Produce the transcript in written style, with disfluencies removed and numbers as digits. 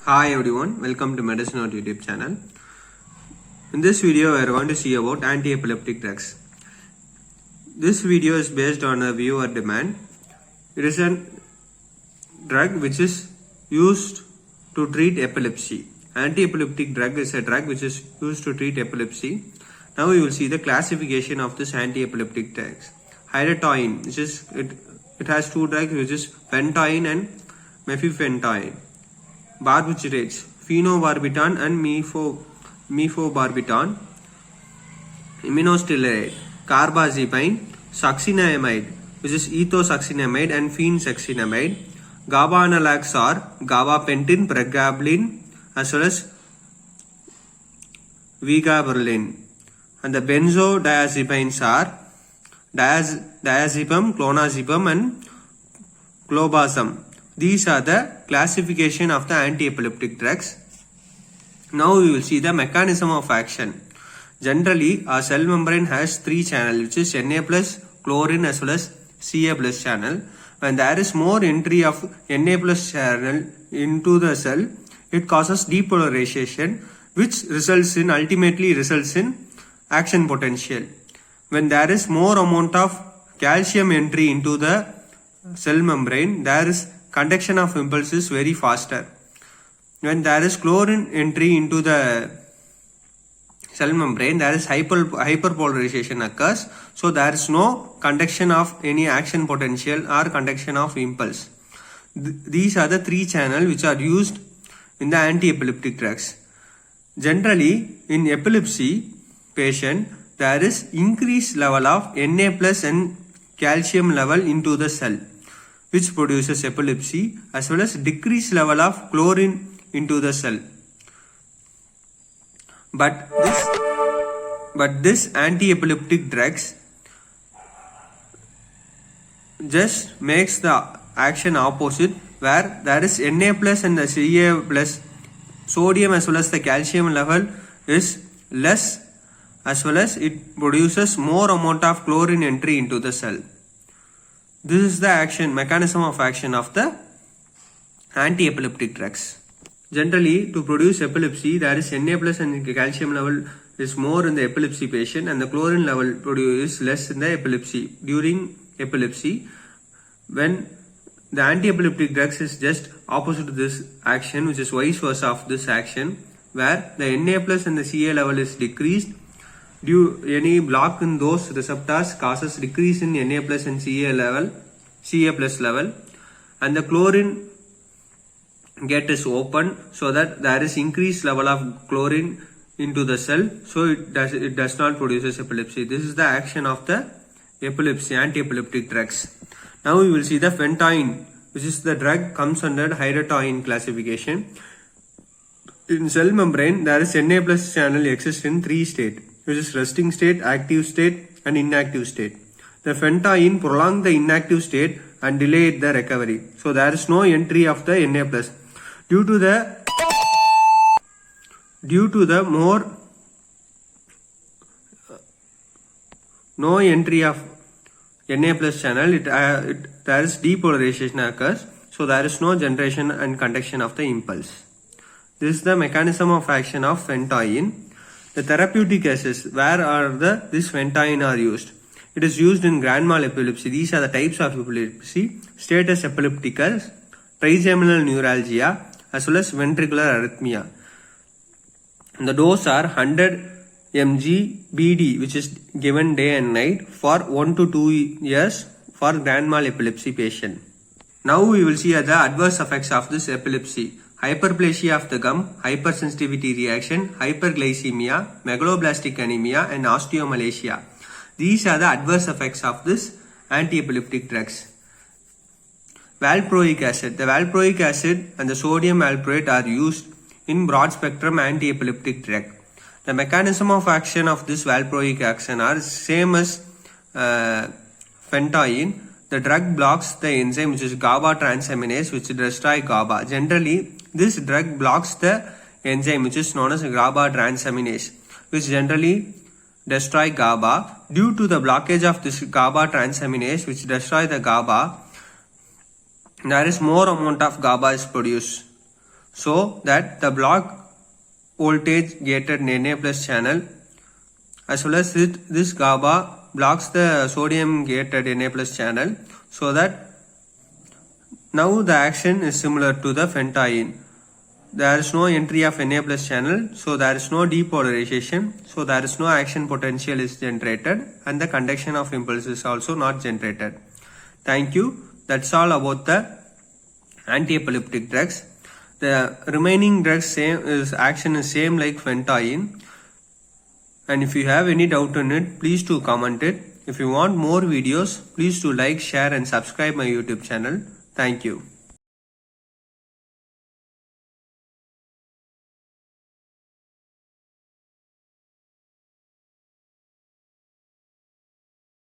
Hi everyone, welcome to Medicine Note YouTube channel. In this video, we are going to see about anti-epileptic drugs. This video is based on a viewer demand. It is a drug which is used to treat epilepsy. Anti-epileptic drug is a drug which is used to treat epilepsy. Now we will see the classification of this anti-epileptic drugs. Phenytoin, which is it has two drugs, which is phenytoin and methylphenytoin. Barbiturates, phenobarbital and mifebarbital. Immunosteroid, carbazepine, succinimide, which is ethosuxinimide and phensuxinimide. GABA analogs are gabapentin, pregabalin, as well as vigabatrin. And the benzodiazepines are diazepam, clonazepam and clobazam. These are the classification of the anti-epileptic drugs. Now we will see the mechanism of action. Generally, our cell membrane has three channels, which is Na+, chlorine as well as Ca+ channel. When there is more entry of Na+ channel into the cell, it causes depolarization, which ultimately results in action potential. When there is more amount of calcium entry into the cell membrane, there is conduction of impulse is very faster. When there is chlorine entry into the cell membrane, there is hyperpolarization occurs. So there is no conduction of any action potential or conduction of impulse. These are the three channels which are used in the anti-epileptic drugs. Generally, in epilepsy patient, there is increased level of Na+ and calcium level into the cell, which produces epilepsy, as well as decreased level of chlorine into the cell. But this anti-epileptic drugs just makes the action opposite, where there is Na+ and the Ca+, sodium as well as the calcium level is less, as well as it produces more amount of chlorine entry into the cell. This is the mechanism of action of the anti-epileptic drugs. Generally, to produce epilepsy, there is Na+ and calcium level is more in the epilepsy patient, and the chlorine level is less in the epilepsy. During epilepsy, when the anti-epileptic drugs is just opposite to this action, which is vice versa of this action, where the Na+ and the Ca level is decreased. Any block in those receptors causes decrease in Na+ and Ca+ level, and the chlorine gate is open, so that there is increased level of chlorine into the cell, so it does not produce epilepsy. This is the action of the anti-epileptic drugs. Now we will see the phenytoin, which is the drug comes under phenytoin classification. In cell membrane, there is Na+ channel exists in three states, which is resting state, active state and inactive state. The phenytoin prolong the inactive state and delay the recovery. So there is no entry of the Na+. Due to the no entry of Na+ channel, there is depolarization occurs. So there is no generation and conduction of the impulse. This is the mechanism of action of phenytoin. The therapeutic cases, where this phenytoin are used. It is used in grand mal epilepsy. These are the types of epilepsy: status epilepticus, trigeminal neuralgia, as well as ventricular arrhythmia. And the dose are 100 mg BD, which is given day and night for 1 to 2 years for grand mal epilepsy patient. Now we will see the adverse effects of this epilepsy. Hyperplasia of the gum, hypersensitivity reaction, hyperglycemia, megaloblastic anemia and osteomalacia. These are the adverse effects of this anti-epileptic drugs. Valproic acid. The valproic acid and the sodium valproate are used in broad spectrum anti-epileptic drug. The mechanism of action of this valproic action are same as phenytoin. The drug blocks the enzyme which is GABA transaminase, which destroys GABA. Generally, this drug blocks the enzyme which is known as GABA transaminase, which generally destroy GABA. Due to the blockage of this GABA transaminase which destroy the GABA, there is more amount of GABA is produced, so that the block voltage gated Na plus channel, as well as this GABA blocks the sodium gated Na plus channel, so that now the action is similar to the phenytoin. There is no entry of Na plus channel, so there is no depolarization, so there is no action potential is generated, and the conduction of impulse is also not generated. Thank you. That's all about the antiepileptic drugs. The remaining drugs action is same like phenytoin. And if you have any doubt on it, please do comment it. If you want more videos, please do like, share and subscribe my YouTube channel. Thank you.